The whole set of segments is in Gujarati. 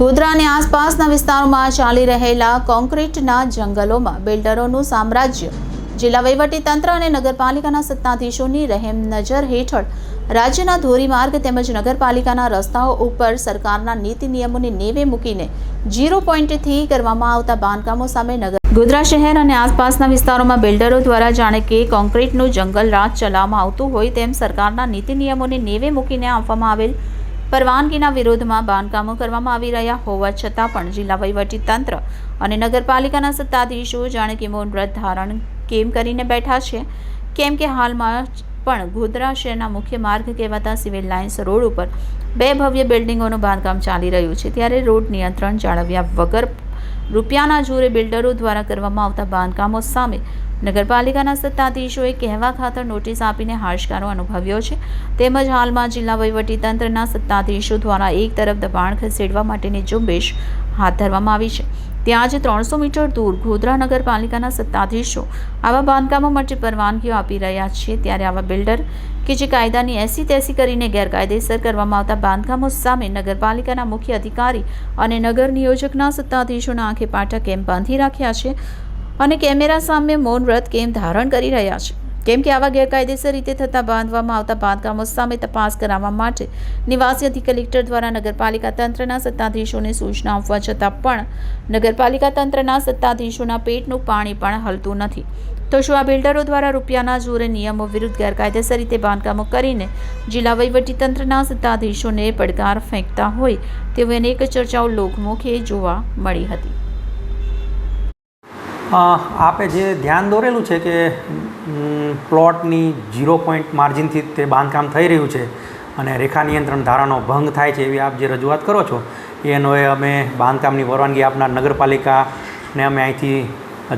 ગોધરા અને આસપાસના વિસ્તારોમાં ચાલી રહેલા કોન્ક્રીટના જંગલોમાં બિલ્ડરોનું સામ્રાજ્ય. જિલ્લા વહીવટીતંત્ર અને નગરપાલિકાના સત્તાધીશોની રહેમ નજર હેઠળ રાજ્યના ધોરીમાર્ગ તેમજ નગરપાલિકાના રસ્તાઓ ઉપર સરકારના નીતિ નિયમોની નેવે મૂકીને 0 પોઈન્ટથી કરવામાં આવતા બાંધકામો સામે ગોધરા શહેર અને આસપાસના વિસ્તારોમાં બિલ્ડરો દ્વારા જાણે કે કોન્ક્રીટનું જંગલ રાજ ચલાવવામાં આવતું હોય તેમ સરકારના નીતિ નિયમોની નેવે મૂકીને આપવામાં આવેલ પરવાનગીના વિરોધમાં બાંધકામો કરવામાં આવી રહ્યા હોવા છતાં પણ જિલ્લા વહીવટીતંત્ર અને નગરપાલિકાના સત્તાધીશો જાણે કે મૌન વ્રત ધારણ કેમ કરીને બેઠા છે, કેમ કે હાલમાં પણ ગોધરા શહેરના મુખ્ય માર્ગ કહેવાતા સિવિલ લાઇન્સ રોડ ઉપર 2 ભવ્ય બિલ્ડિંગોનું બાંધકામ ચાલી રહ્યું છે. ત્યારે રોડ નિયંત્રણ જાળવ્યા વગર રૂપિયાના જોરે બિલ્ડરો દ્વારા કરવામાં આવતા બાંધકામો સામે નગરપાલિકાના સત્તાધીશોએ કહેવા ખાતર નોટિસ આપીને હાશકારો અનુભવ્યો છે. તેમજ હાલમાં જિલ્લા વહીવટીતંત્રના સત્તાધીશો દ્વારા એક તરફ દબાણ ખસેડવા માટેની ઝુંબેશ હાથ ધરવામાં આવી છે, ત્યાં જ 300 મીટર દૂર ગોધરા નગરપાલિકાના સત્તાધીશો આવા બાંધકામો માટે પરવાનગીઓ આપી રહ્યા છે. ત્યારે આવા બિલ્ડર કે જે કાયદાની એસી તેસી કરીને ગેરકાયદેસર કરવામાં આવતા બાંધકામો સામે નગરપાલિકાના મુખ્ય અધિકારી અને નગર નિયોજકના સત્તાધીશોના આંખે પાટા કેમ બાંધી રાખ્યા છે અને કેમેરા સામે મૌન વ્રત કેમ ધારણ કરી રહ્યા છે, કેમ કે આવા ગેરકાયદેસર રીતે થતા બાંધવામાં આવતા બાંધકામો સામે તપાસ કરાવવા માટે નિવાસી અધિક કલેક્ટર દ્વારા નગરપાલિકા તંત્રના સત્તાધીશોને સૂચના આપવા છતાં પણ નગરપાલિકા તંત્રના સત્તાધીશોના પેટનું પાણી પણ હલતું નથી. તો શું આ બિલ્ડરો દ્વારા રૂપિયાના જોરે નિયમો વિરુદ્ધ ગેરકાયદેસર રીતે બાંધકામો કરીને જિલ્લા વહીવટીતંત્રના સત્તાધીશોને પડકાર ફેંકતા હોય તેવી અનેક ચર્ચાઓ લોકમુખે જોવા મળી હતી. આપે જે ધ્યાન દોરેલું છે કે પ્લોટની 0 પોઈન્ટ માર્જિનથી તે બાંધકામ થઈ રહ્યું છે અને રેખા નિયંત્રણ ધારાનો ભંગ થાય છે એવી આપ જે રજૂઆત કરો છો એ અન્વયે અમે બાંધકામની પરવાનગી આપનાર નગરપાલિકાને અમે અહીંથી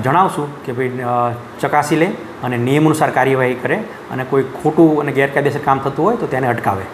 જણાવશું કે ભાઈ ચકાસી લે અને નિયમ અનુસાર કાર્યવાહી કરે અને કોઈ ખોટું અને ગેરકાયદેસર કામ થતું હોય તો તેને અટકાવે.